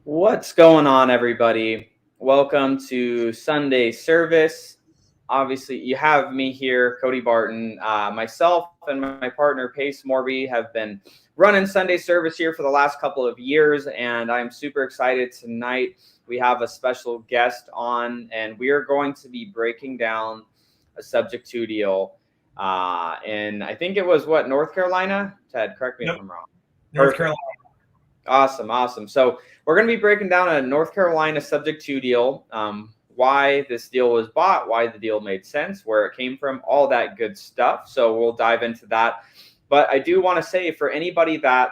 What's going on, everybody? Welcome to Sunday service. Obviously, you have me here, Cody Barton. Myself and my partner, Pace Morby, have been running Sunday service here for the last couple of years, and I'm super excited tonight. We have a special guest on, and we are going to be breaking down a subject to deal. And I think it was what, North Carolina? Ted, correct me if Nope. I'm wrong. North Perfect. Carolina. Awesome. So we're going to be breaking down a North Carolina subject to deal, why this deal was bought, why the deal made sense, where it came from, all that good stuff. So we'll dive into that. But I do want to say for anybody that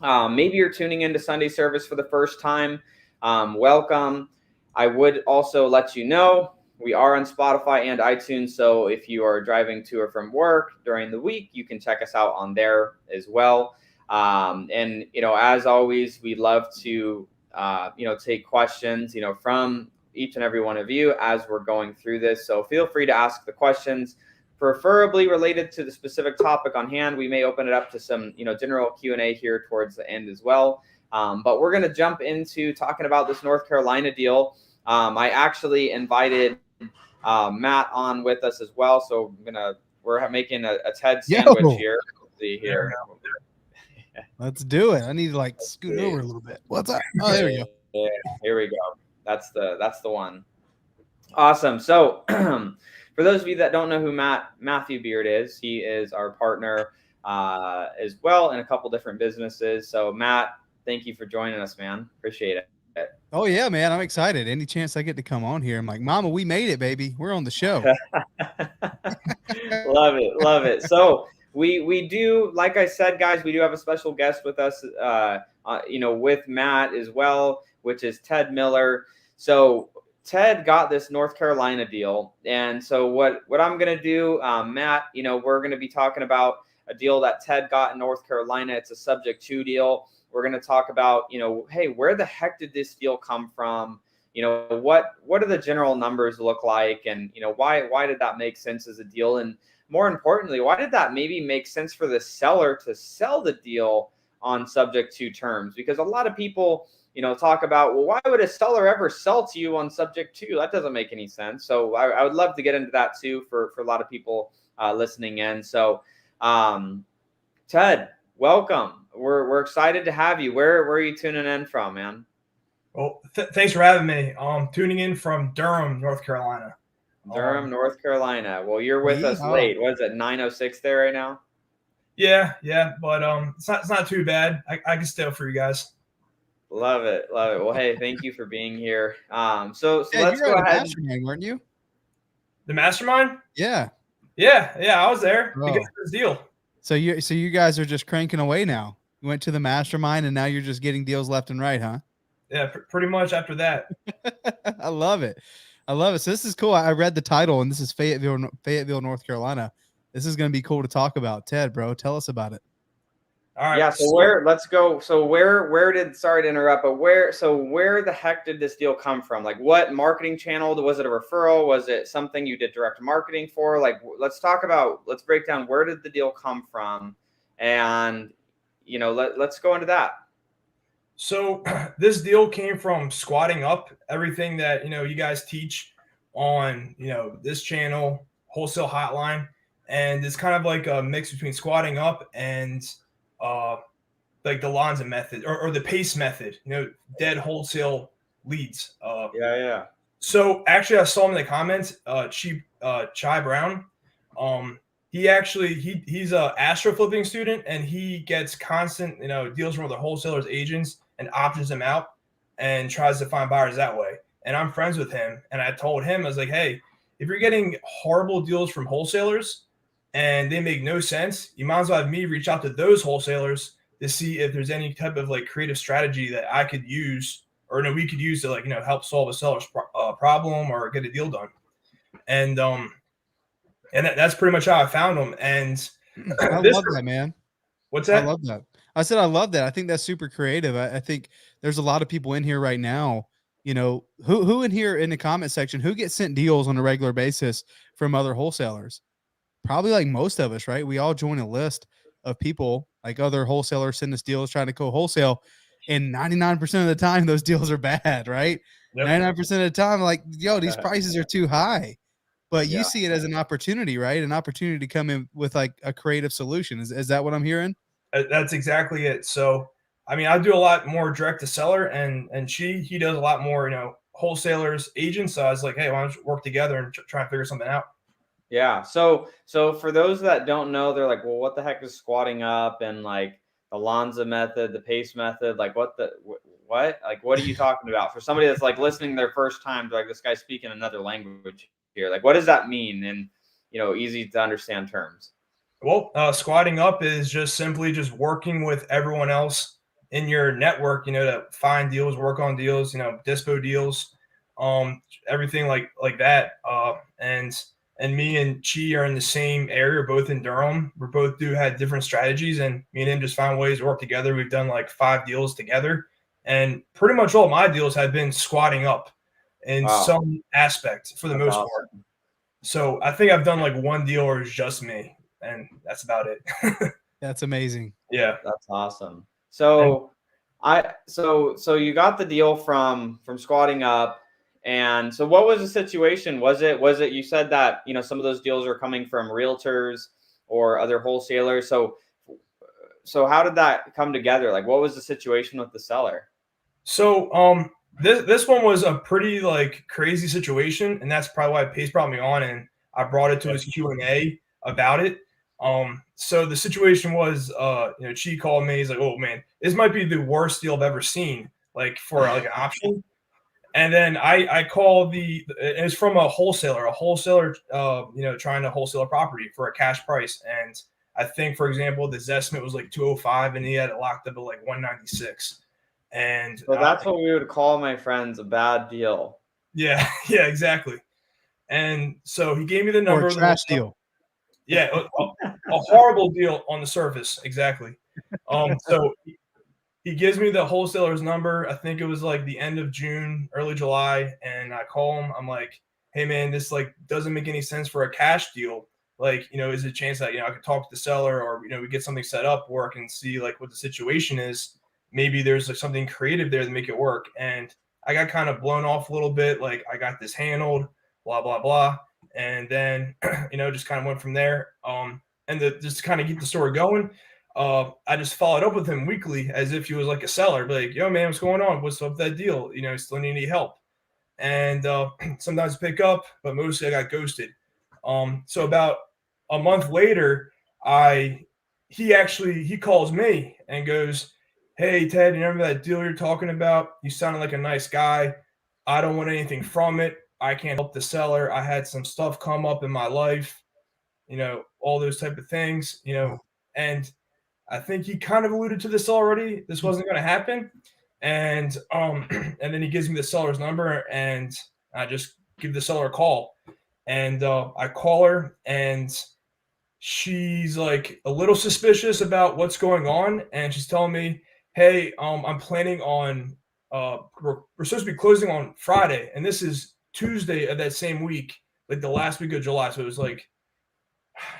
maybe you're tuning into Sunday service for the first time, welcome. I would also let you know we are on Spotify and iTunes. So if you are driving to or from work during the week, you can check us out on there as well. And as always, we love to take questions from each and every one of you as we're going through this. So feel free to ask the questions, preferably related to the specific topic on hand. We may open it up to some general Q&A here towards the end as well. But we're going to jump into talking about this North Carolina deal. I actually invited Matt on with us as well, so we're making a Ted sandwich Yo, here. Let's see here. let's do it. I need to scoot over a little bit. What's up? Oh, there we go. Yeah, here we go. That's the one. Awesome. So for those of you that don't know who Matthew Beard is, he is our partner as well in a couple different businesses. So Matt, thank you for joining us, man. Appreciate it. Oh yeah, man. I'm excited. Any chance I get to come on here, I'm like, Mama, we made it, baby. We're on the show. Love it. So we do, like I said, guys, we do have a special guest with us, with Matt as well, which is Ted Miller. So Ted got this North Carolina deal, and so what I'm gonna do, Matt, we're gonna be talking about a deal that Ted got in North Carolina. It's a subject to deal. We're gonna talk about, hey, where the heck did this deal come from? What do the general numbers look like, and why did that make sense as a deal, and more importantly, why did that maybe make sense for the seller to sell the deal on subject to terms? Because a lot of people talk about, well, why would a seller ever sell to you on subject to? That doesn't make any sense. So I would love to get into that too for a lot of people listening in. So Ted, welcome. We're excited to have you. Where are you tuning in from, man? Well, thanks for having me. Tuning in from Durham, North Carolina. Durham, North Carolina. Well, you're with us late. What is it, 9:06 there right now? Yeah, but it's not too bad. I can stay up for you guys. Love it. Well, hey, thank you for being here. So Yeah, let's you were go at a ahead. mastermind, weren't you? The mastermind? Yeah. Yeah, I was there Bro. because of this deal. So you guys are just cranking away now. You went to the mastermind and now you're just getting deals left and right, huh? Yeah, pretty much after that. I love it. So this is cool. I read the title, and this is Fayetteville, North Carolina. This is going to be cool to talk about. Ted, bro, tell us about it. All right. Yeah. So let's go. So sorry to interrupt, but where the heck did this deal come from? Like, what marketing channel? Was it a referral? Was it something you did direct marketing for? Like, let's break down, where did the deal come from? And, let's go into that. So this deal came from squatting up, everything that you guys teach on this channel, Wholesale Hotline, and it's kind of like a mix between squatting up and like the Lanza method or the Pace method, dead wholesale leads. Yeah. So actually, I saw him in the comments, Chai Brown. He's a astro flipping student, and he gets constant deals from other wholesalers, agents, and options them out and tries to find buyers that way. And I'm friends with him, and I told him, I was like, hey, if you're getting horrible deals from wholesalers and they make no sense, you might as well have me reach out to those wholesalers to see if there's any type of like creative strategy that I could use or we could use to help solve a seller's problem or get a deal done. And that's pretty much how I found them. And I love that, man. What's that? I love that. I said I love that. I think that's super creative. I think there's a lot of people in here right now, who in here in the comment section, who gets sent deals on a regular basis from other wholesalers? Probably like most of us, right? We all join a list of people, like other wholesalers send us deals trying to go wholesale. And 99% of the time, those deals are bad, right? Yep. 99% of the time, like, yo, these prices are too high. But you Yeah. see it as an opportunity, right? An opportunity to come in with like a creative solution. Is that what I'm hearing? That's exactly it. So, I mean, I do a lot more direct to seller, and he does a lot more, wholesalers, agents. So I was like, hey, why don't you work together and try and figure something out? Yeah. So for those that don't know, they're like, well, what the heck is squatting up, and like the Lanza method, the Pace method, like what? Like, what are you talking about? For somebody that's like listening their first time, they're like, this guy's speaking another language here. Like, what does that mean? And easy to understand terms. Well, squatting up is just simply just working with everyone else in your network, to find deals, work on deals, dispo deals, everything like that. And me and Chi are in the same area, both in Durham. We both had different strategies, and me and him just found ways to work together. We've done like 5 deals together, and pretty much all my deals have been squatting up in some aspect for the most part. So I think I've done like 1 deal where it's just me, and that's about it. That's amazing. Yeah. That's awesome. So so you got the deal from squatting up. And so what was the situation? Was it you said that, some of those deals are coming from realtors or other wholesalers. So how did that come together? Like, what was the situation with the seller? So this one was a pretty like crazy situation, and that's probably why Pace brought me on, and I brought it to his Q&A about it. So the situation was, Chi called me. He's like, "Oh man, this might be the worst deal I've ever seen, like for like an option." And then I call it's from a wholesaler, trying to wholesale a property for a cash price. And I think, for example, the estimate was like 205, and he had it locked up at like 196. And So that's what we would call, my friends, a bad deal. Yeah, yeah, exactly. And so he gave me the number. Or a trash deal. Yeah, a horrible deal on the surface. Exactly. So he gives me the wholesaler's number. I think it was like the end of June, early July, and I call him. I'm like, "Hey man, this like doesn't make any sense for a cash deal. Like, is there a chance that I could talk to the seller, or we get something set up where I can see like what the situation is? Maybe there's like something creative there to make it work." And I got kind of blown off a little bit. Like, I got this handled, blah blah blah, and then just kind of went from there. And just to kind of keep the story going. I just followed up with him weekly as if he was like a seller, be like, "Yo, man, what's going on? What's up with that deal? Still need any help?" And sometimes pick up, but mostly I got ghosted. So about a month later, he calls me and goes, "Hey, Ted, you remember that deal you're talking about? You sounded like a nice guy. I don't want anything from it. I can't help the seller. I had some stuff come up in my life, all those type of things, and I think he kind of alluded to this already. This wasn't going to happen. And and then he gives me the seller's number, and I just give the seller a call. And I call her, and she's like a little suspicious about what's going on. And she's telling me, "Hey, I'm planning on we're supposed to be closing on Friday, and this is Tuesday of that same week, like the last week of July." So it was like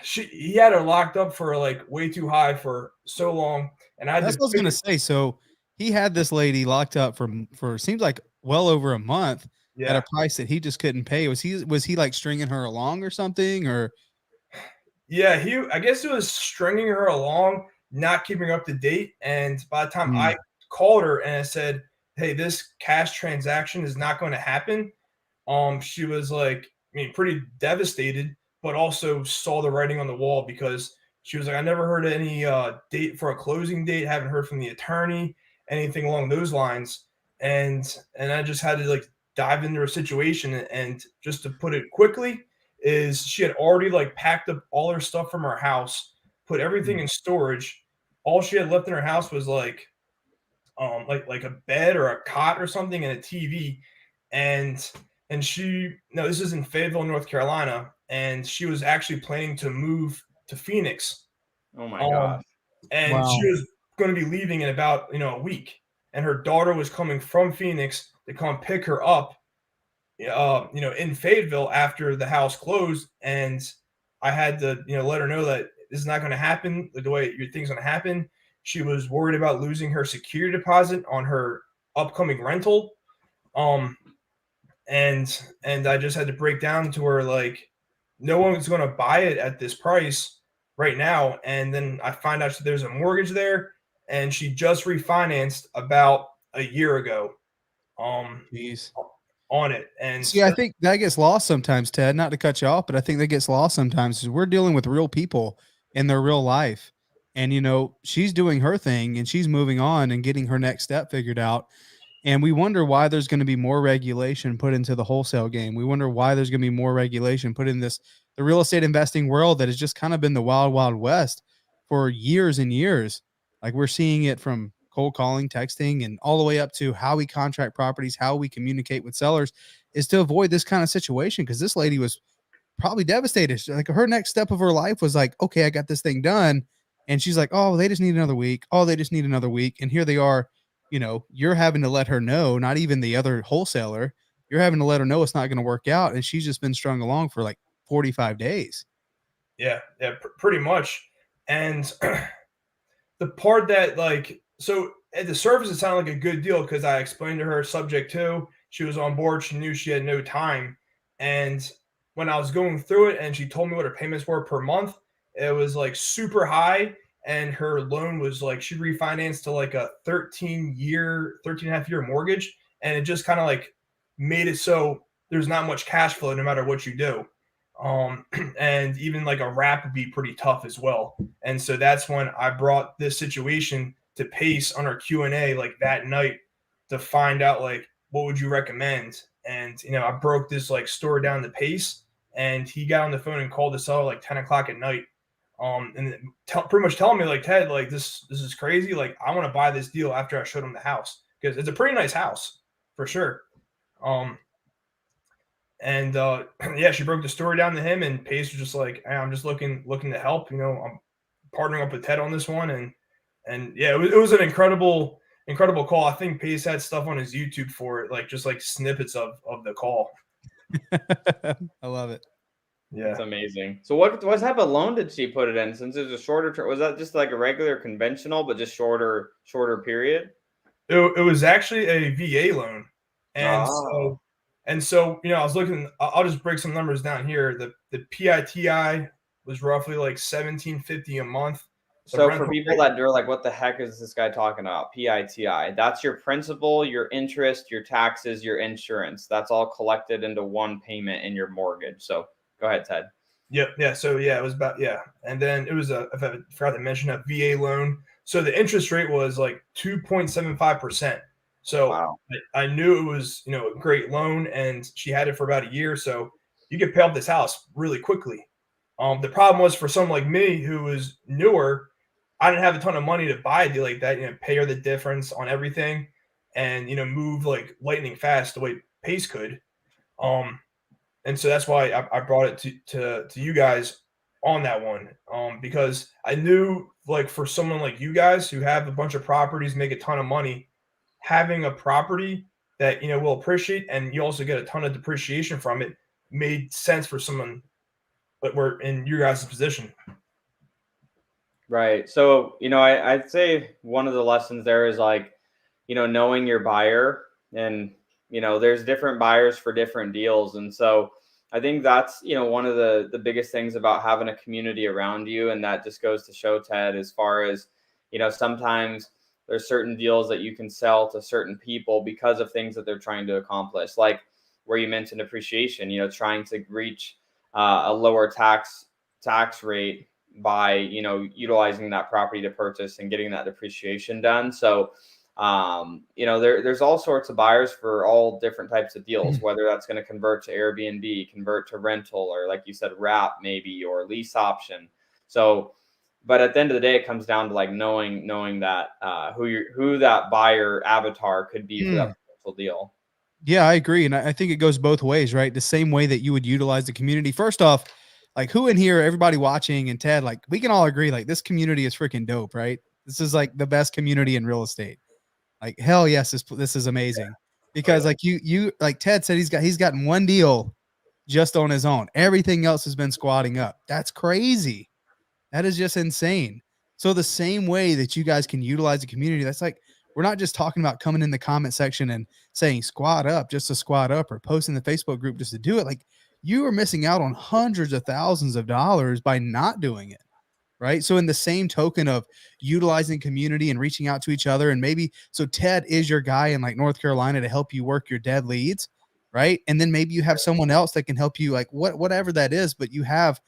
he had her locked up for like way too high for so long, and That's what I was gonna say. So he had this lady locked up for seems like well over a month at a price that he just couldn't pay. Was he like stringing her along or something? Or yeah, I guess he was stringing her along, not keeping her up to date. And by the time I called her and I said, "Hey, this cash transaction is not going to happen," she was like, pretty devastated, but also saw the writing on the wall, because she was like, "I never heard any date for a closing date. Haven't heard from the attorney, anything along those lines." And I just had to like dive into her situation. And just to put it quickly, is she had already like packed up all her stuff from her house, put everything in storage. All she had left in her house was like a bed or a cot or something and a TV. And this is in Fayetteville, North Carolina, and she was actually planning to move to Phoenix. Oh my gosh. And she was going to be leaving in about a week, and her daughter was coming from Phoenix to come pick her up in Fayetteville after the house closed. And I had to let her know that this is not going to happen the way your thing's going to happen. She was worried about losing her security deposit on her upcoming rental. And I just had to break down to her like, no one's going to buy it at this price right now. And then I find out that there's a mortgage there, and she just refinanced about a year ago. Jeez. On it. And see, I think that gets lost sometimes, Ted. Not to cut you off, but I think that gets lost sometimes because we're dealing with real people in their real life. And she's doing her thing and she's moving on and getting her next step figured out. And we wonder why there's going to be more regulation put into the wholesale game. We wonder why there's going to be more regulation put in the real estate investing world that has just kind of been the wild, wild west for years and years. Like we're seeing it from cold calling, texting, and all the way up to how we contract properties, how we communicate with sellers is to avoid this kind of situation. Cause this lady was probably devastated. Like her next step of her life was like, okay, I got this thing done. And she's like, oh, they just need another week. Oh, they just need another week. And here they are, you're having to let her know, not even the other wholesaler, you're having to let her know it's not going to work out. And she's just been strung along for like 45 days. Yeah, pretty much. And the part that so at the surface, it sounded like a good deal because I explained to her subject to, she was on board. She knew she had no time. And when I was going through it and she told me what her payments were per month, it was like super high. And her loan was like, she refinanced to like a 13 and a half year mortgage. And it just kind of like made it so there's not much cash flow no matter what you do. And even like a wrap would be pretty tough as well. And so that's when I brought this situation to Pace on our Q&A like that night to find out like, what would you recommend? And, I broke this like story down to Pace, and he got on the phone and called the seller like 10 o'clock at night. And pretty much telling me like, Ted, like this is crazy. Like I want to buy this deal after I showed him the house because it's a pretty nice house for sure. And yeah, she broke the story down to him, and Pace was just like, hey, I'm just looking to help. I'm partnering up with Ted on this one, and yeah, it was an incredible call. I think Pace had stuff on his YouTube for it, like just like snippets of the call. I love it. Yeah, it's amazing. So what type of loan did she put it in? Since it was a shorter term, was that just like a regular conventional, but just shorter period? It was actually a VA loan, and so I was looking. I'll just break some numbers down here. The PITI was roughly like $1,750 a month. So for people that are like, what the heck is this guy talking about? PITI. That's your principal, your interest, your taxes, your insurance. That's all collected into one payment in your mortgage. So go ahead, Ted. Yep. Yeah. So yeah, it was about, and then it was I forgot to mention, a VA loan. So the interest rate was like 2.75%. So wow. I knew it was, a great loan, and she had it for about a year. So you could pay off this house really quickly. The problem was for someone like me who was newer, I didn't have a ton of money to buy a deal like that, pay her the difference on everything and, move like lightning fast the way Pace could. And so that's why I brought it to you guys on that one, because I knew like for someone like you guys who have a bunch of properties, make a ton of money, having a property that, will appreciate and you also get a ton of depreciation from it made sense for someone that were in your guys' position. Right. So, I'd say one of the lessons there is like, knowing your buyer, and, there's different buyers for different deals. And so I think that's, one of the biggest things about having a community around you. And that just goes to show, Ted, as far as, sometimes there's certain deals that you can sell to certain people because of things that they're trying to accomplish. Like where you mentioned appreciation, trying to reach a lower tax rate by, utilizing that property to purchase and getting that depreciation done. So, there's all sorts of buyers for all different types of deals, whether that's going to convert to Airbnb, convert to rental, or like you said, wrap maybe, or lease option. So, but at the end of the day, it comes down to like knowing that who that buyer avatar could be for that potential deal. Yeah, I agree. And I think it goes both ways, right? The same way that you would utilize the community. First off, like who in here, everybody watching and Ted, like we can all agree, like this community is freaking dope, right? This is like the best community in real estate. Like, hell yes, this is amazing. Because like you like Ted said, he's gotten one deal just on his own. Everything else has been squatting up. That's crazy. That is just insane. So the same way that you guys can utilize the community, that's like, we're not just talking about coming in the comment section and saying squat up just to squat up or posting the Facebook group just to do it. Like, you are missing out on hundreds of thousands of dollars by not doing it. Right. So in the same token of utilizing community and reaching out to each other, and maybe, so Ted is your guy in like North Carolina to help you work your dead leads. Right. And then maybe you have someone else that can help you, like whatever that is, but you have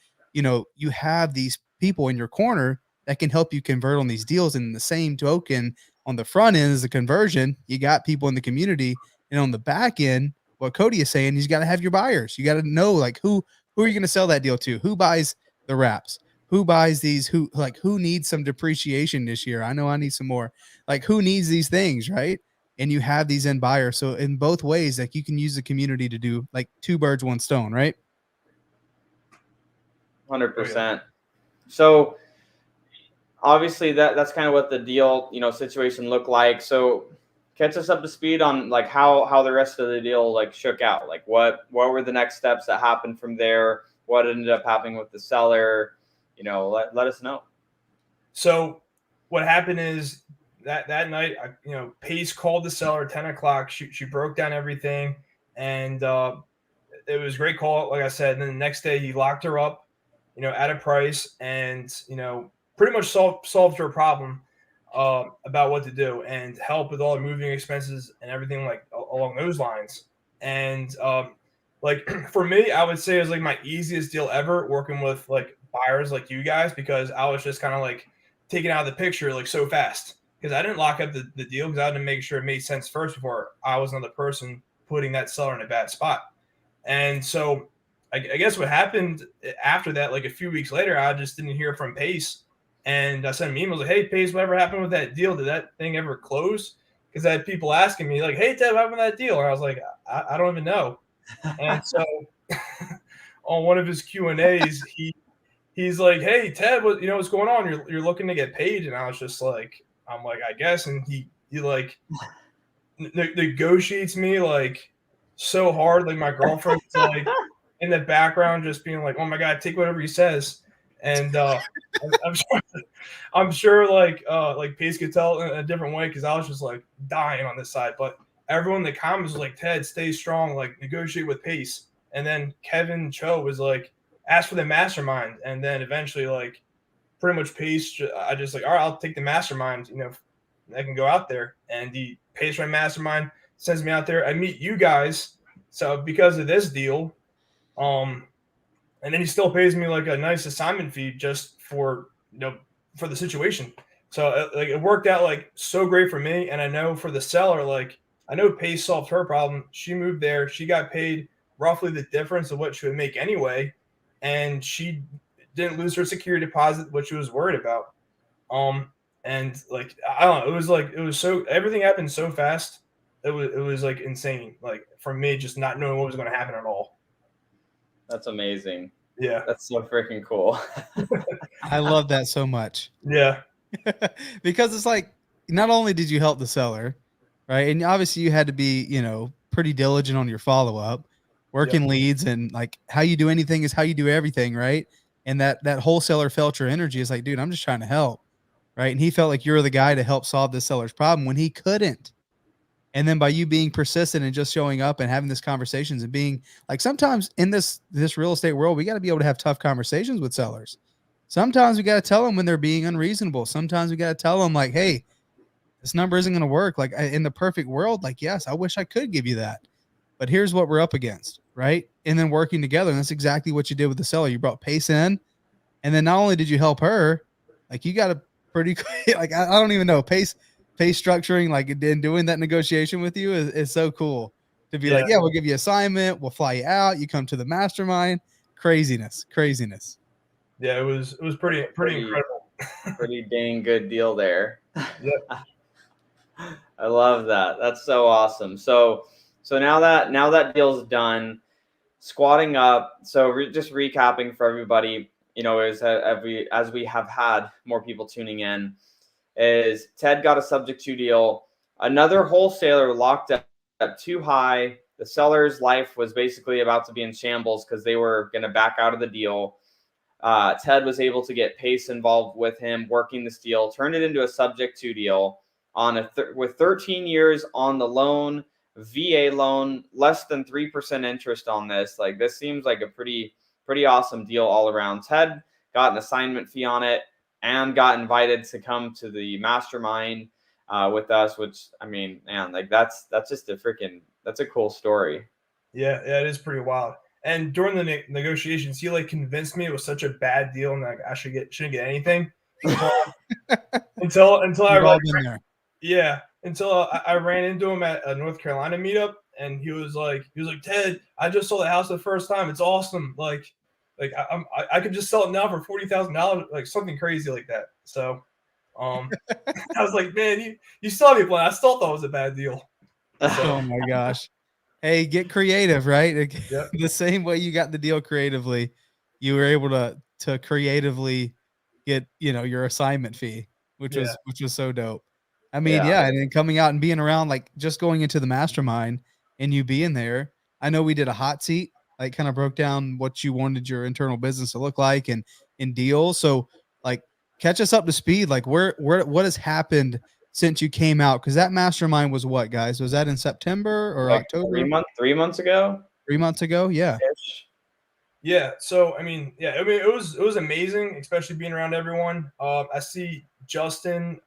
these people in your corner that can help you convert on these deals. And in the same token, on the front end is the conversion. You got people in the community, and on the back end, what Cody is saying, you got to have your buyers. You got to know, like, who are you going to sell that deal to? Who buys the wraps? Who buys these? Who needs some depreciation this year? I know I need some more. Like, who needs these things, right? And you have these end buyers. So in both ways, like, you can use the community to do like two birds, one stone, right? 100%. So obviously that's kind of what the deal, situation looked like. So catch us up to speed on like how the rest of the deal like shook out. Like what were the next steps that happened from there? What ended up happening with the seller? Let us know. So what happened is that night, Pace called the seller at 10 o'clock. She broke down everything, and it was a great call, like I said. And then the next day he locked her up, at a price, and, pretty much solved her problem about what to do and help with all the moving expenses and everything like along those lines. And like for me, I would say it was like my easiest deal ever working with like buyers like you guys, because I was just kind of like taken out of the picture like so fast, because I didn't lock up the deal, because I had to make sure it made sense first before I was another person putting that seller in a bad spot. And so I guess what happened after that, like a few weeks later, I just didn't hear from Pace. And I sent him emails like, hey, Pace, whatever happened with that deal? Did that thing ever close? Because I had people asking me like, hey, Ted, what happened with that deal? Or I was like, I don't even know. And so on one of his Q&As, he's like, hey, Ted, what's going on? You're looking to get paid. And I was just like, I guess. And he like negotiates me like so hard. Like my girlfriend's like in the background just being like, oh my God, take whatever he says. And I'm sure like Pace could tell in a different way, because I was just like dying on this side. But everyone in the comments was like, Ted, stay strong, like negotiate with Pace. And then Kevin Cho was like, ask for the mastermind. And then eventually, like, pretty much Pace, I just like, all right, I'll take the mastermind, I can go out there. And he pays my mastermind, sends me out there. I meet you guys. So because of this deal, and then he still pays me like a nice assignment fee just for the situation. So like it worked out like so great for me. And I know for the seller, like I know Pace solved her problem. She moved there. She got paid roughly the difference of what she would make anyway. And she didn't lose her security deposit, which she was worried about. And like, I don't know, it was so, everything happened so fast. It was like insane. Like for me, just not knowing what was going to happen at all. That's amazing. Yeah. That's so freaking cool. I love that so much. Yeah. Because it's like, not only did you help the seller, right? And obviously you had to be, pretty diligent on your follow-up, working leads, and like how you do anything is how you do everything, right? And that wholesaler felt your energy. Is like, dude, I'm just trying to help, right? And he felt like you're the guy to help solve this seller's problem when he couldn't. And then by you being persistent and just showing up and having these conversations and being like, sometimes in this real estate world, we got to be able to have tough conversations with sellers. Sometimes we got to tell them when they're being unreasonable. Sometimes we got to tell them like, hey, this number isn't going to work. Like in the perfect world, like, yes, I wish I could give you that, but here's what we're up against. Right. And then working together. And that's exactly what you did with the seller. You brought Pace in, and then not only did you help her, like you got a pretty, like, I don't even know, Pace structuring, like in doing that negotiation with you is so cool to be like, yeah, we'll give you assignment. We'll fly you out. You come to the mastermind. Craziness. Yeah. It was pretty incredible. Pretty dang good deal there. Yep. I love that. That's so awesome. So now that deal's done, squatting up. So just recapping for everybody, as we have had more people tuning in, is Ted got a subject to deal. Another wholesaler locked up too high. The seller's life was basically about to be in shambles because they were going to back out of the deal. Ted was able to get Pace involved with him working this deal, turned it into a subject to deal on with 13 years on the loan, VA loan, less than 3% interest on this. Like, this seems like a pretty awesome deal all around. Ted got an assignment fee on it and got invited to come to the mastermind with us, which, I mean, man, like that's just that's a cool story. Yeah, it is pretty wild. And during the negotiations, he like convinced me it was such a bad deal and like I shouldn't get anything until I like, until I ran into him at a North Carolina meetup, and he was like, Ted, I just sold the house the first time. It's awesome. Like I could just sell it now for $40,000, like something crazy like that. So, I was like, man, you saw me playing. I still thought it was a bad deal. So, oh my gosh. Hey, get creative, right? Yep. The same way you got the deal creatively, you were able to creatively get, your assignment fee, which was so dope. I mean, and then coming out and being around, like just going into the mastermind and you being there. I know we did a hot seat, like kind of broke down what you wanted your internal business to look like and in deals. So like catch us up to speed. Like what has happened since you came out? Because that mastermind was what, guys? Was that in September or like October? 3 months ago. 3 months ago, yeah. Yeah. So I mean, it was amazing, especially being around everyone. I see Justin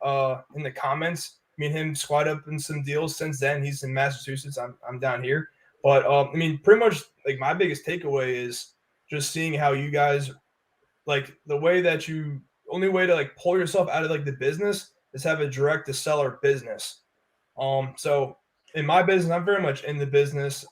in the comments. Me and him squad up in some deals since then. He's in Massachusetts. I'm down here. But I mean, pretty much like my biggest takeaway is just seeing how you guys, like the way that only way to like pull yourself out of like the business is have a direct to seller business. So in my business, I'm very much in the business,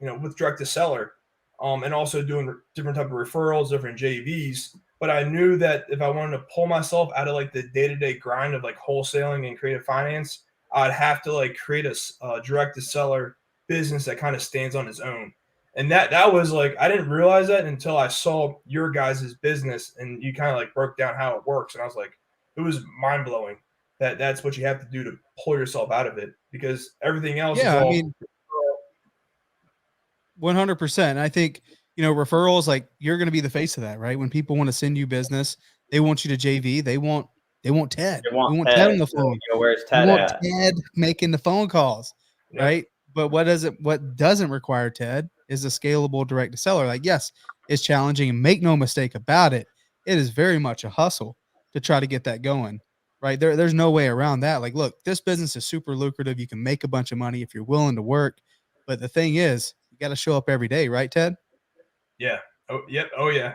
with direct to seller, and also doing different type of referrals, different JVs. But I knew that if I wanted to pull myself out of like the day-to-day grind of like wholesaling and creative finance, I'd have to like create a direct to seller business that kind of stands on its own. And that was like, I didn't realize that until I saw your guys' business and you kind of like broke down how it works. And I was like, it was mind blowing that that's what you have to do to pull yourself out of it, because everything else is all. I mean, 100%. I think, referrals, like you're going to be the face of that, right? When people want to send you business, they want you to JV. They want Ted. We want Ted on the phone. Where's Ted at? Ted making the phone calls, right? But what doesn't require Ted is a scalable direct to seller. Like, yes, it's challenging, and make no mistake about it. It is very much a hustle to try to get that going, right? There's no way around that. Like, look, this business is super lucrative. You can make a bunch of money if you're willing to work. But the thing is, you got to show up every day, right, Ted? Yeah. Oh, yep. Oh, yeah.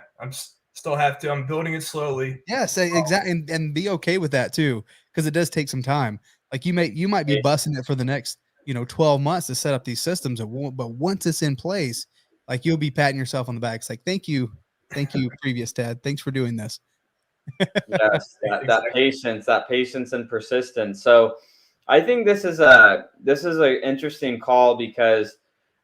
Still have to. I'm building it slowly. Yes, exactly, and be okay with that too, because it does take some time. Like you might be busting it for the next 12 months to set up these systems, but once it's in place, like you'll be patting yourself on the back. It's like, thank you, previous Ted. Thanks for doing this. Yes, that patience and persistence. So I think this is an interesting call, because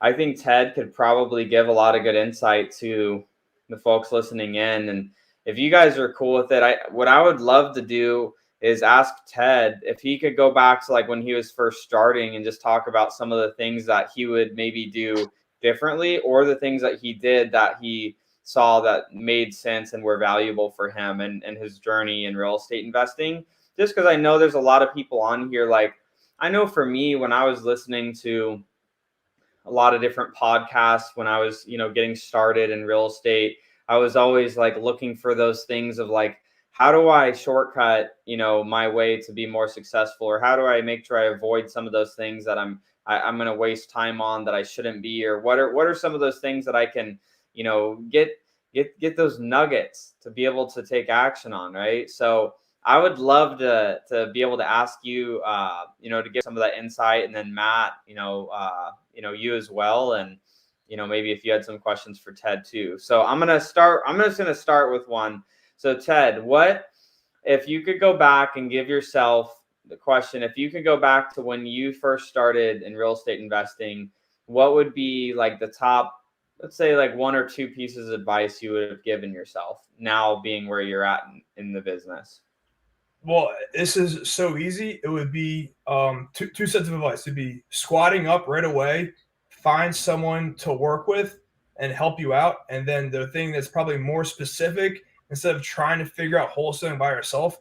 I think Ted could probably give a lot of good insight to the folks listening in. And if you guys are cool with it, what I would love to do is ask Ted if he could go back to like when he was first starting and just talk about some of the things that he would maybe do differently, or the things that he did that he saw that made sense and were valuable for him and his journey in real estate investing. Just because I know there's a lot of people on here. Like, I know for me, when I was listening to a lot of different podcasts when I was, getting started in real estate, I was always like looking for those things of like, how do I shortcut, my way to be more successful? Or how do I make sure I avoid some of those things that I'm going to waste time on that I shouldn't be? Or what are some of those things that I can, get those nuggets to be able to take action on, right? So I would love to be able to ask you, to get some of that insight, and then Matt, you as well, and maybe if you had some questions for Ted too. So I'm just going to start with one. So Ted, what if you could go back and give yourself the question? If you could go back to when you first started in real estate investing, what would be like the top, let's say like 1 or 2 pieces of advice you would have given yourself now being where you're at in the business? Well, this is so easy. It would be two sets of advice. It'd be squatting up right away, find someone to work with and help you out. And then the thing that's probably more specific instead of trying to figure out wholesaling by yourself,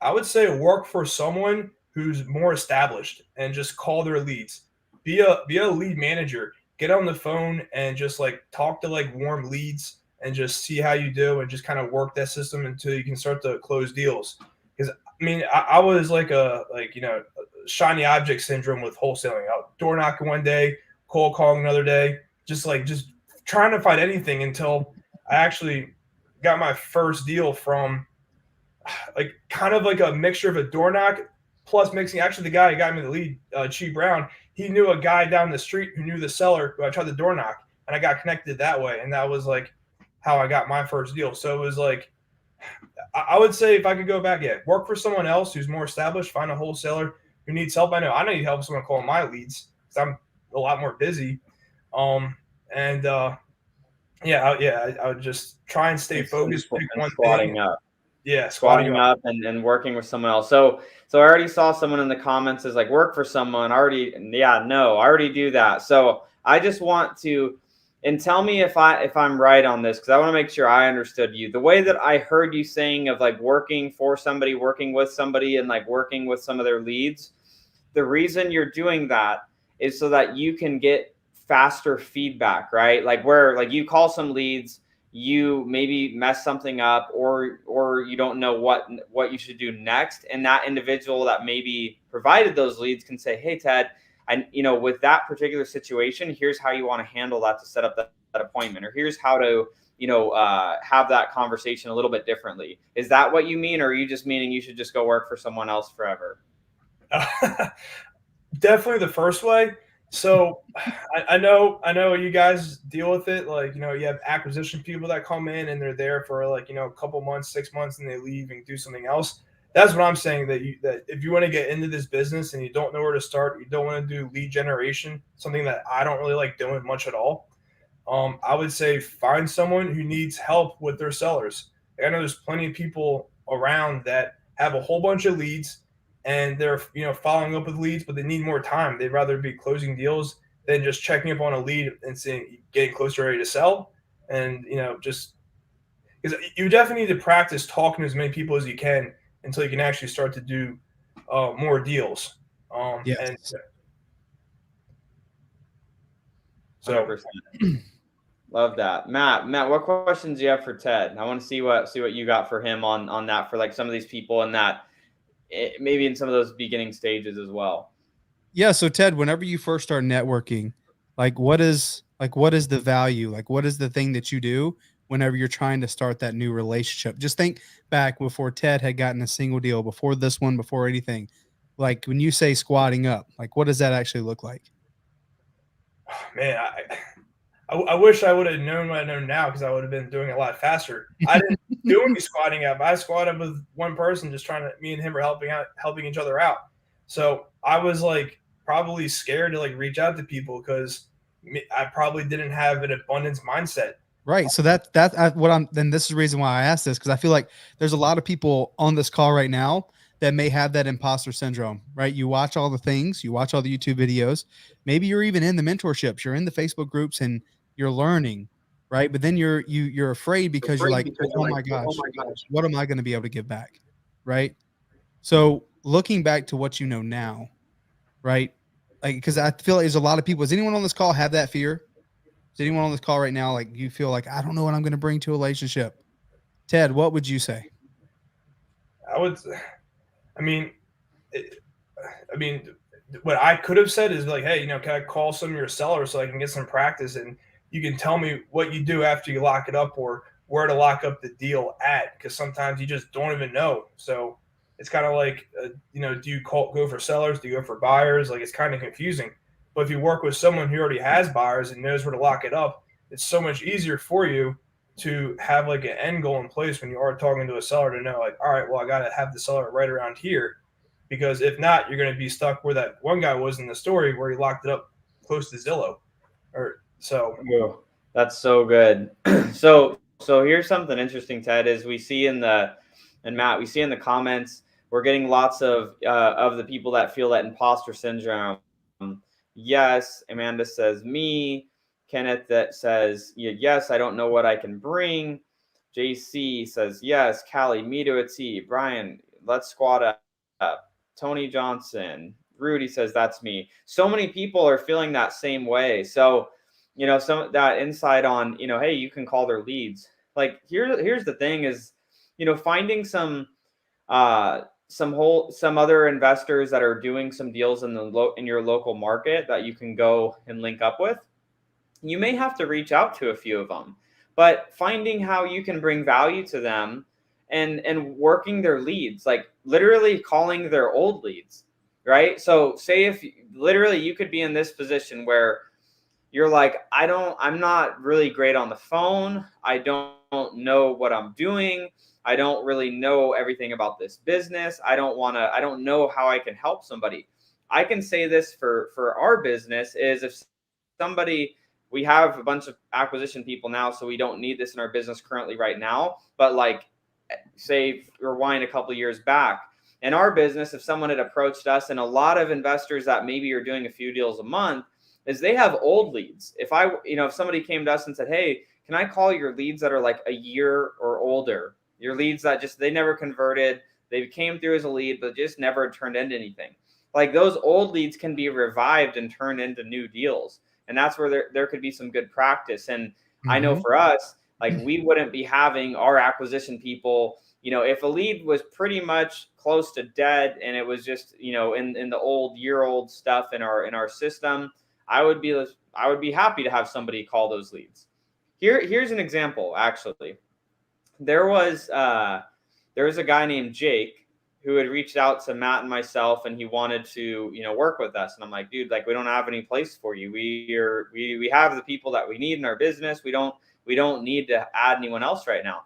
I would say work for someone who's more established and just call their leads. Be a lead manager. Get on the phone and just like talk to like warm leads and just see how you do and just kind of work that system until you can start to close deals. Because I mean, I was like shiny object syndrome with wholesaling. Out door knocking one day, cold calling another day, just trying to find anything until I actually got my first deal from like kind of like a mixture of a door knock plus mixing. Actually, the guy who got me the lead, Chi Brown, he knew a guy down the street who knew the seller who I tried the door knock, and I got connected that way. And that was like how I got my first deal. So it was like, I would say if I could go back, work for someone else who's more established, find a wholesaler who needs help. I need help someone calling my leads because I'm a lot more busy. I would just try and stay focused. Pick one thing. Up. Yeah, squatting up and working with someone else. So I already saw someone in the comments is like, work for someone. I already do that. So I just want to, and tell me if I'm right on this, because I want to make sure I understood you. The way that I heard you saying of like working for somebody, working with somebody, and like working with some of their leads, the reason you're doing that is so that you can get faster feedback, right? Like where like you call some leads, you maybe mess something up or you don't know what you should do next. And that individual that maybe provided those leads can say, hey, Ted, with that particular situation, here's how you want to handle that to set up that appointment, or here's how to, have that conversation a little bit differently. Is that what you mean? Or are you just meaning you should just go work for someone else forever? Definitely the first way. So I know you guys deal with it. Like, you have acquisition people that come in and they're there for like, a couple months, 6 months, and they leave and do something else. That's what I'm saying, that if you want to get into this business and you don't know where to start, you don't want to do lead generation, something that I don't really like doing much at all. I would say find someone who needs help with their sellers. I know there's plenty of people around that have a whole bunch of leads and they're following up with leads, but they need more time. They'd rather be closing deals than just checking up on a lead and saying getting close to ready to sell. And just because you definitely need to practice talking to as many people as you can until you can actually start to do more deals. Yes. And so Love that. Matt, what questions do you have for Ted? I want to see what you got for him on that, for like some of these people and that maybe in some of those beginning stages as well. Yeah. So Ted, whenever you first start networking, what is the value? Like, what is the thing that you do whenever you're trying to start that new relationship? Just think back before Ted had gotten a single deal, before this one, before anything. Like when you say squatting up, like what does that actually look like? Man, I wish I would have known what I know now, because I would have been doing it a lot faster. I didn't do any squatting up. I squatted with one person, just me and him were helping each other out. So I was like probably scared to like reach out to people because I probably didn't have an abundance mindset. Right. So then this is the reason why I asked this, because I feel like there's a lot of people on this call right now that may have that imposter syndrome, right? You watch all the things, you watch all the YouTube videos, maybe you're even in the mentorships, you're in the Facebook groups and you're learning, right? But then you're afraid because you're like, oh my gosh, what am I going to be able to give back? Right. So looking back to what you know now, right? Like, because I feel like there's a lot of people. Does anyone on this call have that fear? Does anyone on this call right now, like, you feel like, I don't know what I'm going to bring to a relationship? Ted, what would you say? What I could have said is like, hey, can I call some of your sellers so I can get some practice and you can tell me what you do after you lock it up or where to lock up the deal at? Because sometimes you just don't even know. So it's kind of like, do you go for sellers? Do you go for buyers? Like, it's kind of confusing. But if you work with someone who already has buyers and knows where to lock it up, it's so much easier for you to have like an end goal in place when you are talking to a seller to know like, all right, well, I got to have the seller right around here, because if not, you're going to be stuck where that one guy was in the story where he locked it up close to Zillow. Oh, that's so good. So here's something interesting, Ted, is we see in the comments, we're getting lots of the people that feel that imposter syndrome. Yes, Amanda says me. Kenneth that says, yes, I don't know what I can bring. JC says, yes. Callie, me to a T. Brian, let's squat up. Tony Johnson. Rudy says, that's me. So many people are feeling that same way. So, some that insight on, hey, you can call their leads. Like here's the thing is, finding some other investors that are doing some deals in your local market that you can go and link up with. You may have to reach out to a few of them, but finding how you can bring value to them and working their leads, like literally calling their old leads, right? So say if literally you could be in this position where you're like, I'm not really great on the phone. I don't know what I'm doing. I don't really know everything about this business. I don't know how I can help somebody. I can say this for our business is if somebody, we have a bunch of acquisition people now, so we don't need this in our business currently right now. But like, say, rewind a couple of years back in our business, if someone had approached us, and a lot of investors that maybe are doing a few deals a month, is they have old leads. If somebody came to us and said, hey, can I call your leads that are like a year or older? Your leads that they never converted, they came through as a lead, but just never turned into anything. Like those old leads can be revived and turned into new deals. And that's where there could be some good practice. And I know for us, like we wouldn't be having our acquisition people, if a lead was pretty much close to dead and it was just, in the year-old stuff in our system, I would be happy to have somebody call those leads. Here's an example, actually. There was a guy named Jake who had reached out to Matt and myself, and he wanted to, work with us. And I'm like, dude, like we don't have any place for you. We have the people that we need in our business. We don't need to add anyone else right now.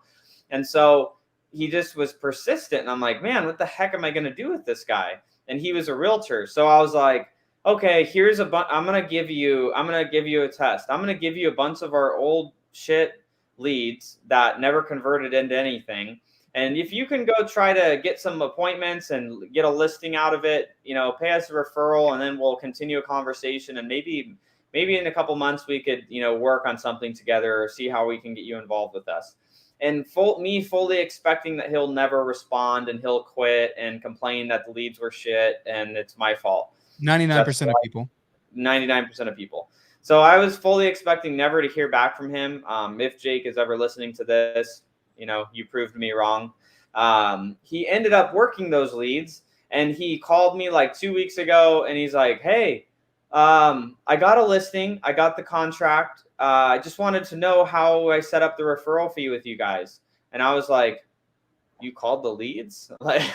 And so he just was persistent. And I'm like, man, what the heck am I going to do with this guy? And he was a realtor. So I was like, okay, I'm going to give you a test. I'm going to give you a bunch of our old shit leads that never converted into anything. And if you can go try to get some appointments and get a listing out of it, pay us a referral, and then we'll continue a conversation. And maybe in a couple months we could, work on something together or see how we can get you involved with us. And me fully expecting that he'll never respond and he'll quit and complain that the leads were shit and it's my fault. 99% of people. 99% of people. So I was fully expecting never to hear back from him. If Jake is ever listening to this, you proved me wrong. He ended up working those leads, and he called me like 2 weeks ago, and he's like, hey, I got a listing. I got the contract. I just wanted to know how I set up the referral fee with you guys. And I was like, you called the leads? Like,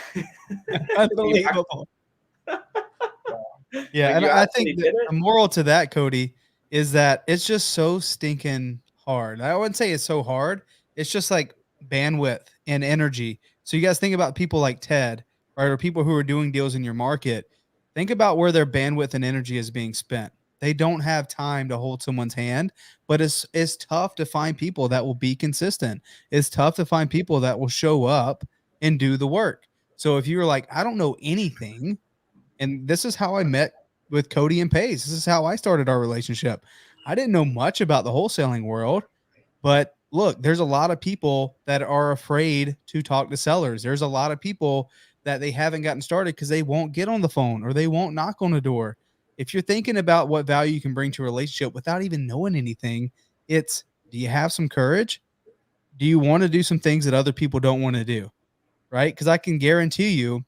unbelievable. Yeah, like, and I think the moral to that, Cody, is that it's just so stinking hard. I wouldn't say it's so hard. It's just like bandwidth and energy. So you guys think about people like Ted, right, or people who are doing deals in your market. Think about where their bandwidth and energy is being spent. They don't have time to hold someone's hand, but it's tough to find people that will be consistent. It's tough to find people that will show up and do the work. So if you were like, I don't know anything, and this is how I met with Cody and Pace. This is how I started our relationship. I didn't know much about the wholesaling world, but look, there's a lot of people that are afraid to talk to sellers. There's a lot of people that they haven't gotten started because they won't get on the phone or they won't knock on the door. If you're thinking about what value you can bring to a relationship without even knowing anything, it's, do you have some courage? Do you want to do some things that other people don't want to do? Right? Because I can guarantee you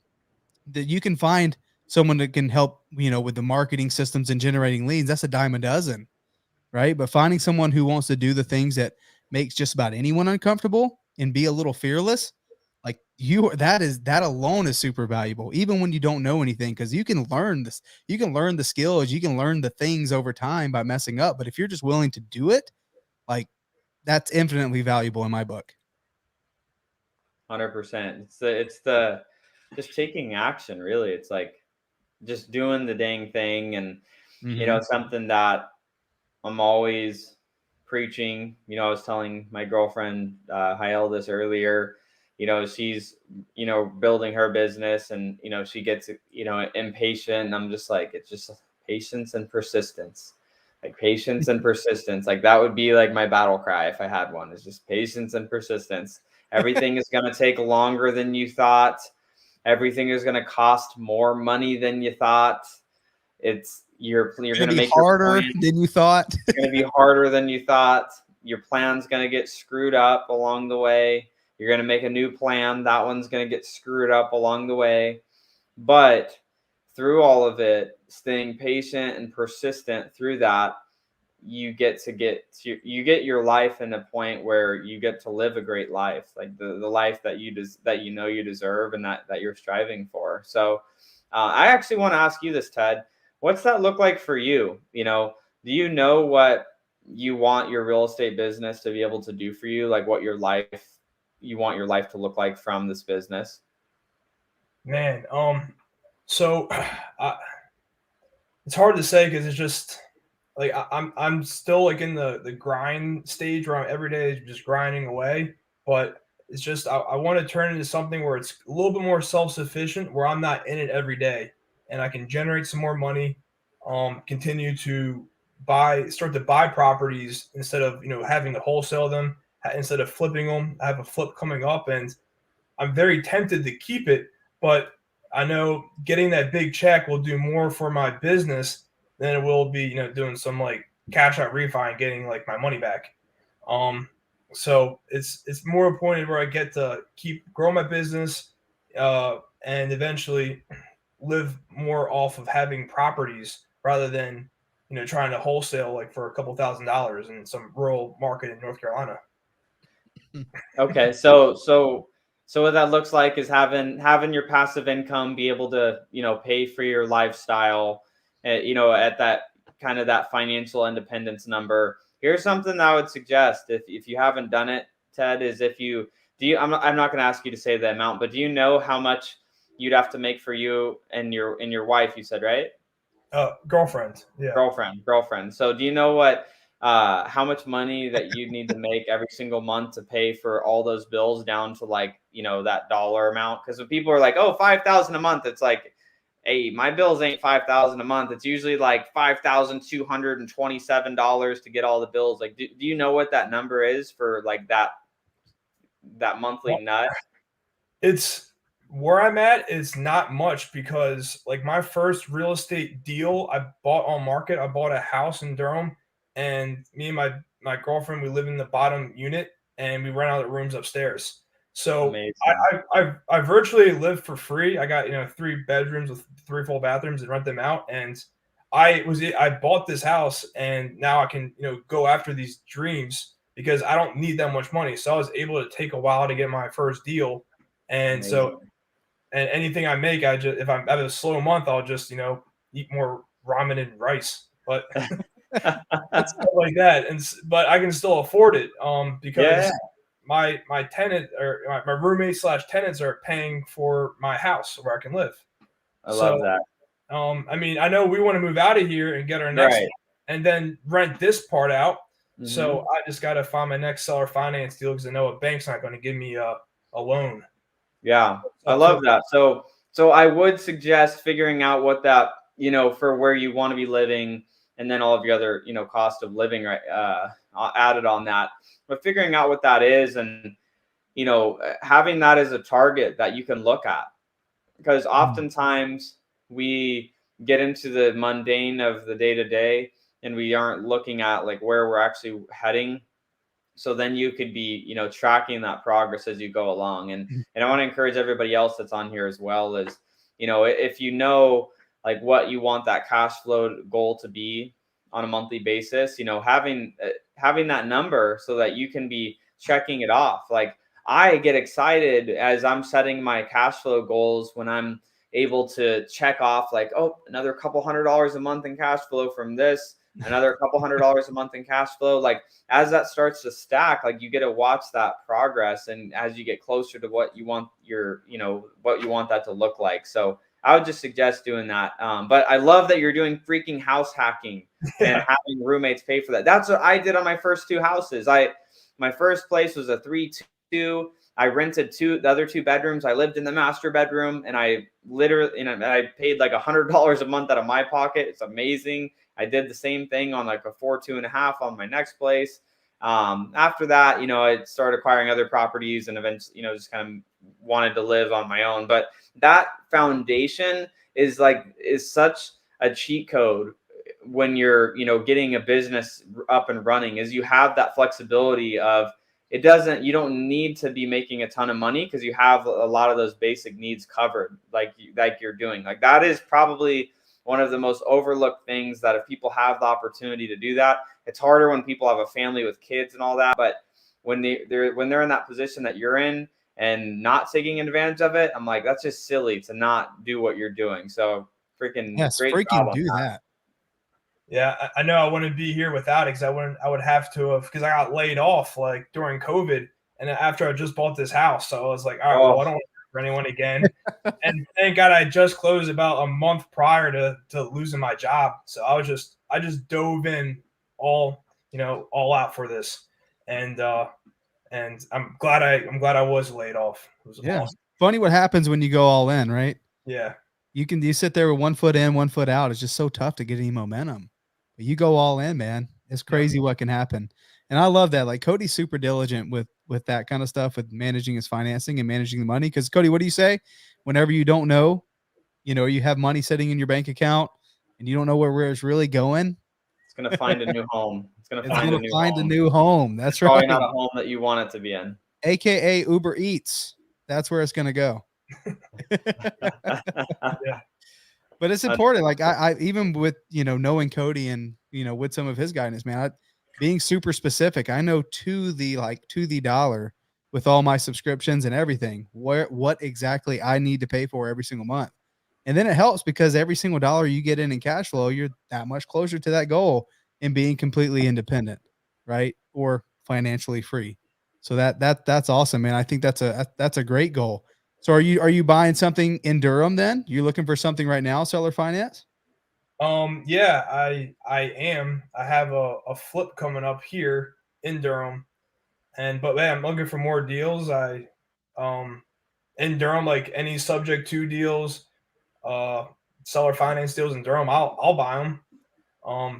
that you can find someone that can help, with the marketing systems and generating leads. That's a dime a dozen, right? But finding someone who wants to do the things that makes just about anyone uncomfortable and be a little fearless, like that alone is super valuable, even when you don't know anything, because you can learn this, you can learn the skills, you can learn the things over time by messing up. But if you're just willing to do it, like that's infinitely valuable in my book. 100%. It's the just taking action, really. It's like just doing the dang thing. And something that I'm always preaching. I was telling my girlfriend Hael this earlier. She's building her business, and she gets impatient. And I'm just like, it's just patience and persistence. Like patience and persistence. Like that would be like my battle cry if I had one. It's just patience and persistence. Everything is going to take longer than you thought. Everything is going to cost more money than you thought. You're going to make harder than you thought. It's going to be harder than you thought. Your plan's going to get screwed up along the way. You're going to make a new plan. That one's going to get screwed up along the way. But through all of it, staying patient and persistent through that, you get your life in a point where you get to live a great life, like the life that you deserve and that you're striving for. So I actually want to ask you this, Ted. What's that look like for you? You know, do you know what you want your real estate business to be able to do for you? Like what you want your life to look like from this business? Man, so it's hard to say because it's just like I'm still like in the grind stage where I'm every day just grinding away. But it's just I want to turn into something where it's a little bit more self-sufficient, where I'm not in it every day, and I can generate some more money, continue to start to buy properties instead of having to wholesale them, instead of flipping them. I have a flip coming up, and I'm very tempted to keep it, but I know getting that big check will do more for my business than it will be, doing some like cash out refi and getting like my money back. So it's more appointed where I get to keep growing my business, and eventually live more off of having properties rather than, trying to wholesale like for a couple $1,000s in some rural market in North Carolina. Okay. So what that looks like is having your passive income be able to, pay for your lifestyle, at that kind of that financial independence number. Here's something that I would suggest if you haven't done it, Ted, is I'm not going to ask you to say the amount, but do you know how much you'd have to make for you and your wife, you said, right? Girlfriend. Yeah. Girlfriend. So do you know what, how much money that you need to make every single month to pay for all those bills down to like, that dollar amount? Because when people are like, oh, $5,000 a month, it's like, hey, my bills ain't $5,000 a month. It's usually like $5,227 to get all the bills. Like, do you know what that number is for like that monthly nut? It's where I'm at is not much because like my first real estate deal I bought on market, I bought a house in Durham, and me and my girlfriend, we live in the bottom unit and we rent out the rooms upstairs. So I virtually live for free. I got 3 bedrooms with 3 full bathrooms and rent them out. And I bought this house and now I can go after these dreams because I don't need that much money. So I was able to take a while to get my first deal, and Amazing. so and anything I make, if I'm having a slow month, I'll just eat more ramen and rice, but stuff like that. But I can still afford it because my tenant or my roommate / tenants are paying for my house where I can live. I love that. I mean, I know we want to move out of here and get our next one and then rent this part out. Mm-hmm. So I just got to find my next seller finance deal because I know a bank's not going to give me a loan. Yeah, I love that. So I would suggest figuring out what that, for where you want to be living, and then all of your other, cost of living, right, added on that. But figuring out what that is and, having that as a target that you can look at. Because oftentimes we get into the mundane of the day-to-day and we aren't looking at like where we're actually heading. So then you could be, tracking that progress as you go along. And I want to encourage everybody else that's on here as well is, if like what you want that cash flow goal to be on a monthly basis, having that number so that you can be checking it off. Like I get excited as I'm setting my cash flow goals when I'm able to check off like, oh, another couple $100 a month in cash flow from this, another couple $100 a month in cash flow. Like as that starts to stack, like you get to watch that progress. And as you get closer to what you want what you want that to look like. So I would just suggest doing that. But I love that you're doing freaking house hacking and having roommates pay for that. That's what I did on my first 2 houses. My first place was a 3-2. I rented the other 2 bedrooms. I lived in the master bedroom, and I literally, I paid like $100 a month out of my pocket. It's amazing. I did the same thing on like a 4.5 on my next place. After that, you know, I started acquiring other properties and eventually, you know, just kind of wanted to live on my own. But that foundation is such a cheat code when you're, you know, getting a business up and running, is you have that flexibility of, you don't need to be making a ton of money because you have a lot of those basic needs covered, like you're doing. Like that is probably one of the most overlooked things, that if people have the opportunity to do that, it's harder when people have a family with kids and all that. But when they're in that position that you're in and not taking advantage of it, I'm like, that's just silly to not do what you're doing. So freaking great job on that. Yeah, I know I wouldn't be here without it, because I would have to have, because I got laid off like during COVID, and after I just bought this house, so I was like, all right, well, I don't want to work for anyone again. And thank God I just closed about a month prior to losing my job, so I just dove in all out for this, and I'm glad I was laid off. It was awesome. Funny what happens when you go all in, right? Yeah. You sit there with 1 foot in, 1 foot out. It's just so tough to get any momentum. But you go all in, man. It's crazy what can happen. And I love that. Like Cody's super diligent with that kind of stuff, with managing his financing and managing the money. Because Cody, what do you say? Whenever you don't know, you know, you have money sitting in your bank account and you don't know where it's really going, it's gonna find a new home. It's gonna find a new home. That's right. Probably not a home that you want it to be in. AKA Uber Eats. That's where it's gonna go. Yeah. But it's important. Like I even with, you know, knowing Cody and, you know, with some of his guidance, man, being super specific, I know to the dollar with all my subscriptions and everything, what exactly I need to pay for every single month. And then it helps because every single dollar you get in cash flow, you're that much closer to that goal in being completely independent, right? Or financially free. So that's awesome, man. I think that's a great goal. So are you buying something in Durham then? You're looking for something right now, seller finance? Yeah, I am. I have a flip coming up here in Durham, but man, I'm looking for more deals. In Durham, like any subject to deals, seller finance deals in Durham, I'll buy them.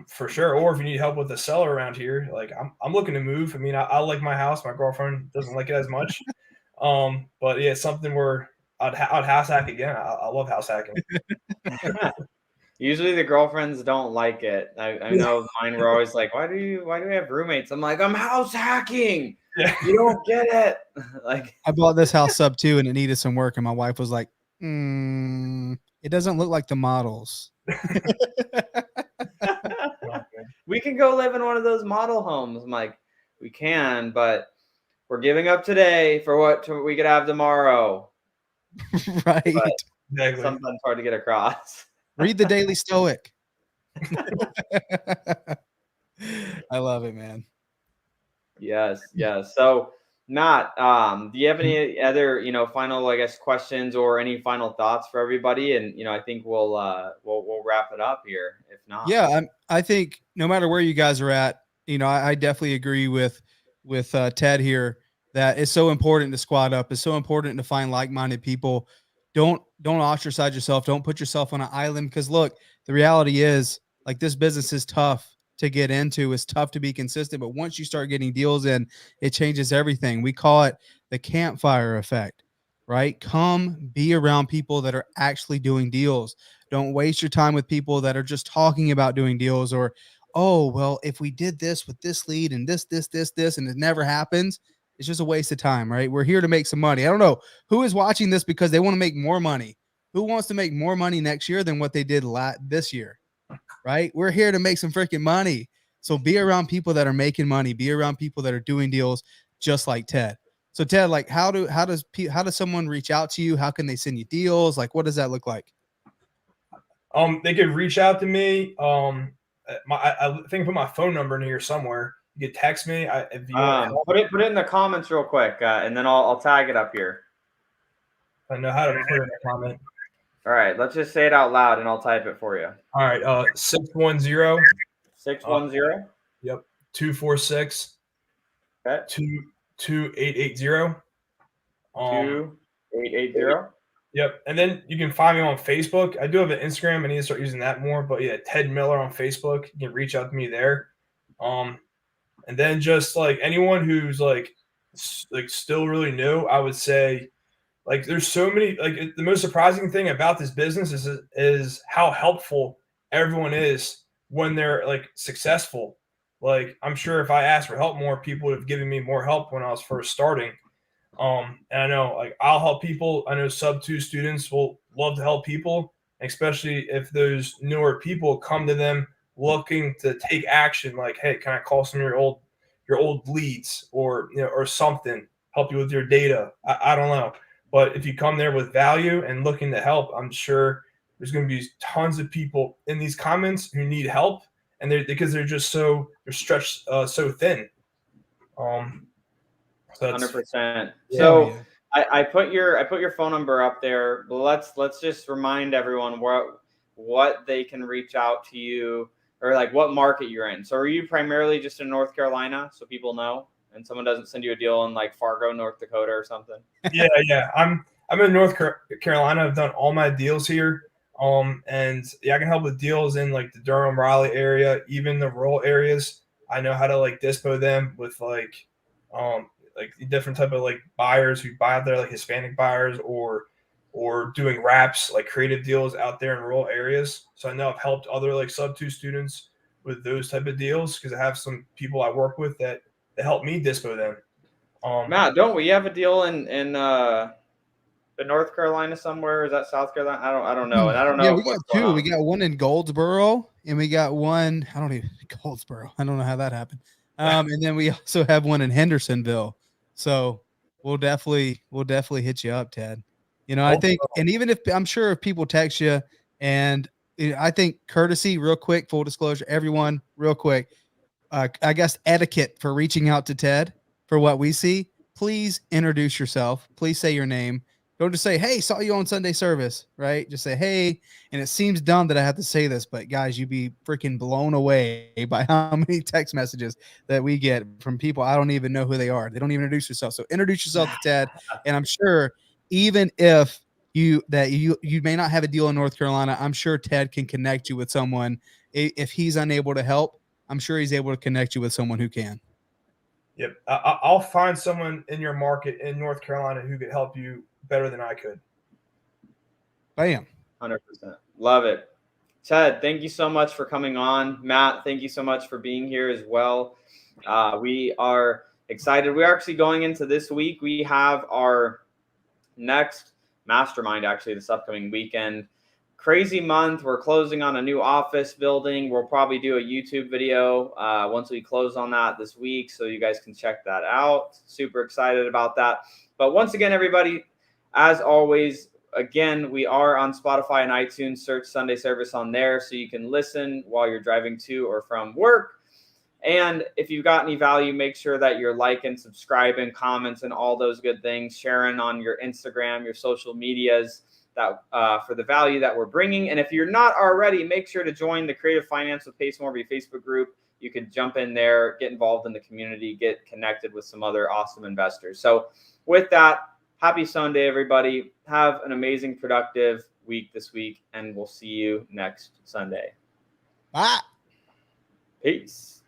For sure. Or if you need help with the seller around here, like I'm looking to move. I mean, I like my house. My girlfriend doesn't like it as much. But yeah, it's something where I'd house hack again. I love house hacking. Usually the girlfriends don't like it. I know mine were always like, why do we have roommates? I'm like, I'm house hacking. Yeah. You don't get it. Like, I bought this house sub too, and it needed some work, and my wife was like, it doesn't look like the models. we can go live in one of those model homes. I'm like, we can, but we're giving up today for what we could have tomorrow. Right. Exactly. Sometimes hard to get across. Read the Daily Stoic. I love it, man. Yes. So Matt, do you have any other, you know, final, I guess, questions or any final thoughts for everybody? And, you know, I think we'll wrap it up here. If not, yeah, I think no matter where you guys are at, you know, I definitely agree with Ted here that it's so important to squad up. It's so important to find like-minded people. Don't ostracize yourself. Don't put yourself on an island, because look, the reality is, like, this business is tough to get into. It's tough to be consistent, but once you start getting deals in, it changes everything. We call it the campfire effect, right? Come be around people that are actually doing deals. Don't waste your time with people that are just talking about doing deals, or, oh, well, if we did this with this lead and this, and it never happens, it's just a waste of time, right? We're here to make some money. I don't know who is watching this because they want to make more money. Who wants to make more money next year than what they did this year, right? We're here to make some freaking money. So be around people that are making money. Be around people that are doing deals just like Ted. So Ted, like, how does someone reach out to you? How can they send you deals? Like, what does that look like? They could reach out to me. I think I put my phone number in here somewhere. You could text me. If you put it in the comments real quick, and then I'll tag it up here. I know how to put it in the comment. All right, let's just say it out loud, and I'll type it for you. All right, 610. 610. Yep, 246. Okay. 2880. 2880. Yep. And then you can find me on Facebook. I do have an Instagram. I need to start using that more. But yeah, Ted Miller on Facebook. You can reach out to me there. And then just like anyone who's like still really new, I would say like there's so many the most surprising thing about this business is how helpful everyone is when they're like successful. Like I'm sure if I asked for help more, people would have given me more help when I was first starting. And I know like I'll help people. I know sub 2 students will love to help people, especially if those newer people come to them looking to take action. Like, hey, can I call some of your old leads or or something, help you with your data? I don't know, but if you come there with value and looking to help, I'm sure there's going to be tons of people in these comments who need help, and because they're just they're stretched so thin. So 100%. Yeah, so yeah. I put your phone number up there. Let's just remind everyone what they can reach out to you, or like what market you're in. So are you primarily just in North Carolina, so people know, and someone doesn't send you a deal in like Fargo, North Dakota or something? Yeah. I'm in North Carolina. I've done all my deals here. And yeah, I can help with deals in like the Durham, Raleigh area, even the rural areas. I know how to like dispo them with like different type of like buyers who buy out there, like Hispanic buyers or doing wraps, like creative deals out there in rural areas. So I know I've helped other like sub 2 students with those type of deals because I have some people I work with that help me dispo them. Matt, don't we have a deal in North Carolina somewhere? Is that South Carolina? I don't know, and I don't Yeah, know we what's got going 2. on. We got one in Goldsboro, and we got one. I don't even Goldsboro. I don't know how that happened. And then we also have one in Hendersonville. So we'll definitely hit you up, Ted. I think, and even if I'm sure if people text you, and I think courtesy, real quick, full disclosure, everyone, real quick. I guess etiquette for reaching out to Ted for what we see. Please introduce yourself. Please say your name. Don't just say, hey, saw you on Sunday service, right? Just say, hey. And it seems dumb that I have to say this, but guys, you'd be freaking blown away by how many text messages that we get from people. I don't even know who they are. They don't even introduce yourself. So introduce yourself to Ted. And I'm sure even if you may not have a deal in North Carolina, I'm sure Ted can connect you with someone. If he's unable to help, I'm sure he's able to connect you with someone who can. Yep. I'll find someone in your market in North Carolina who could help you better than I could. Bam. 100%. Love it. Ted, thank you so much for coming on. Matt, thank you so much for being here as well. We are excited. We're actually going into this week. We have our next mastermind actually this upcoming weekend. Crazy month. We're closing on a new office building. We'll probably do a YouTube video once we close on that this week, so you guys can check that out. Super excited about that. But once again, everybody, as always, again, we are on Spotify and iTunes. Search Sunday Service on there so you can listen while you're driving to or from work. And if you've got any value, make sure that you're liking, subscribing, comments, and all those good things, sharing on your Instagram, your social medias, that for the value that we're bringing. And if you're not already, make sure to join the Creative Finance with Pace and Cody Facebook group. You can jump in there, get involved in the community, get connected with some other awesome investors. So with that, happy Sunday, everybody. Have an amazing, productive week this week, and we'll see you next Sunday. Bye. Peace.